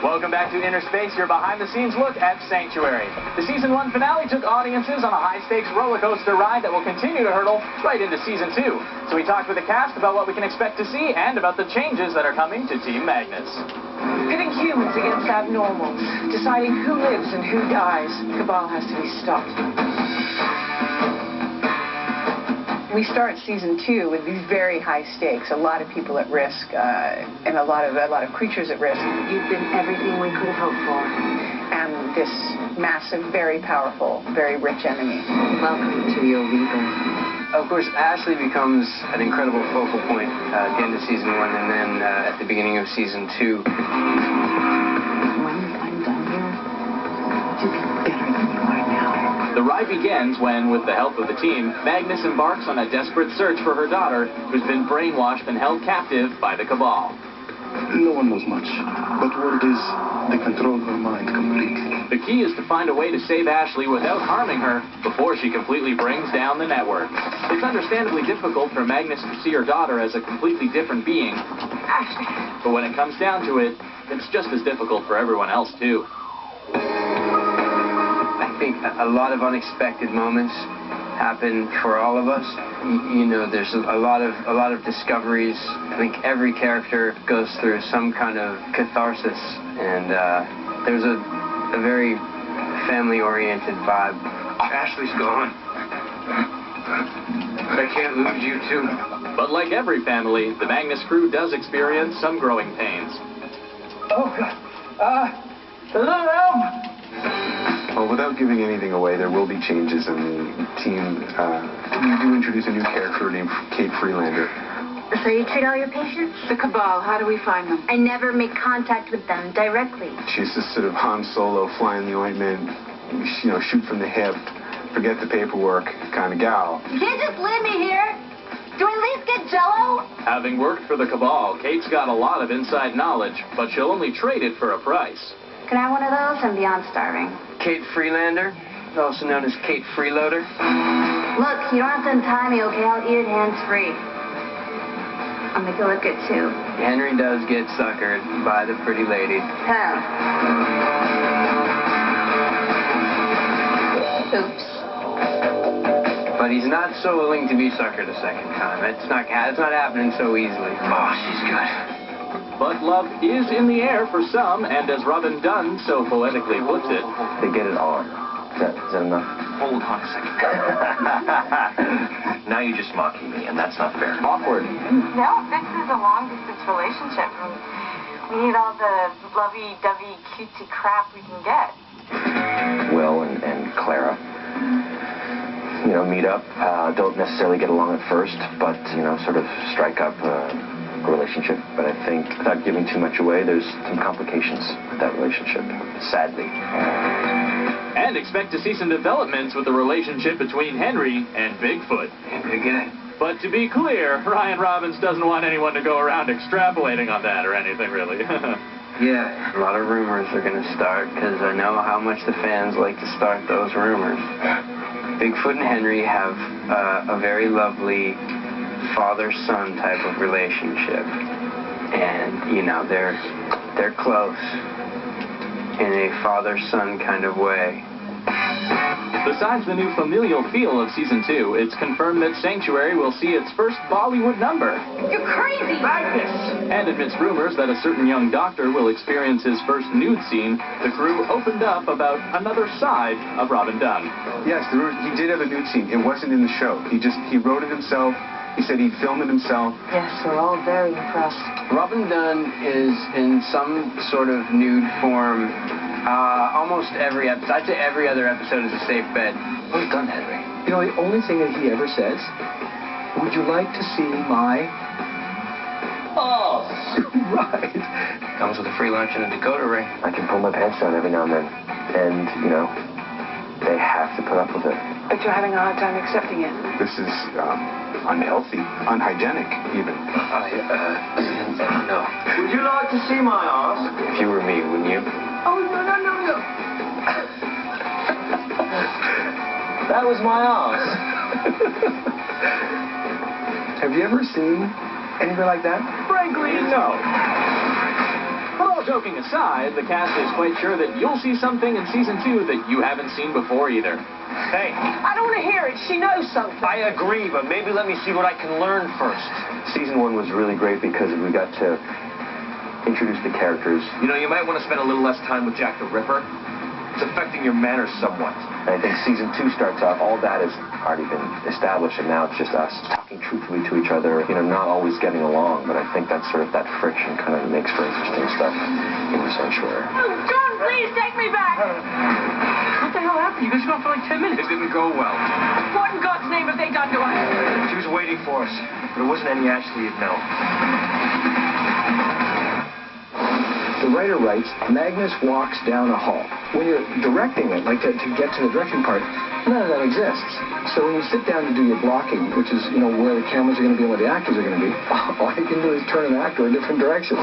Welcome back to Innerspace, your behind-the-scenes look at Sanctuary. The Season 1 finale took audiences on a high-stakes roller coaster ride that will continue to hurdle right into Season 2. So we talked with the cast about what we can expect to see and about the changes that are coming to Team Magnus. Pitting humans against abnormals, deciding who lives and who dies. Cabal has to be stopped. We start Season 2 with these very high stakes, a lot of people at risk, and a lot of creatures at risk. You've been everything we could have hoped for. And this massive, very powerful, very rich enemy. Welcome to your rebirth. Of course, Ashley becomes an incredible focal point at the end of Season 1 and then at the beginning of Season 2. When I'm done here, you'll be better than you are now. The ride begins when, with the help of the team, Magnus embarks on a desperate search for her daughter, who's been brainwashed and held captive by the Cabal. No one knows much, but word is they control her mind completely. The key is to find a way to save Ashley without harming her before she completely brings down the network. It's understandably difficult for Magnus to see her daughter as a completely different being. Ashley. But when it comes down to it, it's just as difficult for everyone else, too. I think a lot of unexpected moments happen for all of us. You know, there's a lot of discoveries. I think every character goes through some kind of catharsis, and there's a very family-oriented vibe. Ashley's gone. I can't lose you too. But like every family, the Magnus crew does experience some growing pains. Oh, God. Hello? Well, without giving anything away, there will be changes in the team. We do introduce a new character named Kate Freelander. So you treat all your patients? The Cabal, how do we find them? I never make contact with them directly. She's this sort of Han Solo, fly in the ointment, you know, shoot from the hip, forget the paperwork kind of gal. You can't just leave me here. Do I at least get Jell-O? Having worked for the Cabal, Kate's got a lot of inside knowledge, but she'll only trade it for a price. Can I have one of those? I'm beyond starving. Kate Freelander, also known as Kate Freeloader. Look, you don't have to untie me, okay? I'll eat it hands-free. I'll make it look good, too. Henry does get suckered by the pretty lady. Huh. Oops. But he's not so willing to be suckered a second time. It's not happening so easily. Oh, she's good. But love is in the air for some, and as Robin Dunn so poetically puts it, they get it on. Is that enough? Hold on a second. Now you're just mocking me, and that's not fair. Awkward. No, this is a long-distance relationship. We need all the lovey-dovey, cutesy crap we can get. Will and Clara, you know, meet up. Don't necessarily get along at first, but, you know, sort of strike up a relationship. But I think, without giving too much away, there's some complications with that relationship, sadly. And expect to see some developments with the relationship between Henry and Bigfoot. But to be clear, Ryan Robbins doesn't want anyone to go around extrapolating on that or anything, really. Yeah, a lot of rumors are going to start, because I know how much the fans like to start those rumors. Bigfoot and Henry have a very lovely father-son type of relationship. And, you know, they're close in a father-son kind of way. Besides the new familial feel of Season 2, it's confirmed that Sanctuary will see its first Bollywood number. You're crazy! Magnus! And amidst rumors that a certain young doctor will experience his first nude scene, the crew opened up about another side of Robin Dunn. Yes, he did have a nude scene. It wasn't in the show. He wrote it himself. He said he'd film it himself. Yes, we're all very impressed. Robin Dunn is in some sort of nude form almost every episode. I'd say every other episode is a safe bet. Well done, Henry. You know, the only thing that he ever says, would you like to see my... Oh, Right. Comes with a free lunch and a decoder ring. I can pull my pants down every now and then. And, you know, they have to put up with it. But you're having a hard time accepting it. This is unhealthy, unhygienic, even. No. Would you like to see my ass? If you were me, wouldn't you? Oh, no. That was my ass. Have you ever seen anything like that? Frankly, no. Oh, All joking aside, the cast is quite sure that you'll see something in season 2 that you haven't seen before either. Hey, I don't want to hear it. She knows something. I agree, but maybe let me see what I can learn first. Season 1 was really great because we got to introduce the characters. You know, you might want to spend a little less time with Jack the Ripper. It's affecting your manners somewhat. And I think season 2 starts off, all that has already been established, and now it's just us talking truthfully to each other, you know, not always getting along, but I think that's sort of that friction kind of makes for interesting stuff in the sanctuary. Oh, John, please take me back! What the hell happened? You guys were gone for like 10 minutes. It didn't go well. What in God's name have they done to us? She was waiting for us, but it wasn't any Ashley you'd know. The writer writes, Magnus walks down a hall. When you're directing it, like to get to the directing part, none of that exists. So when you sit down to do your blocking, which is, you know, where the cameras are going to be and where the actors are going to be, all you can do is turn an actor a different direction.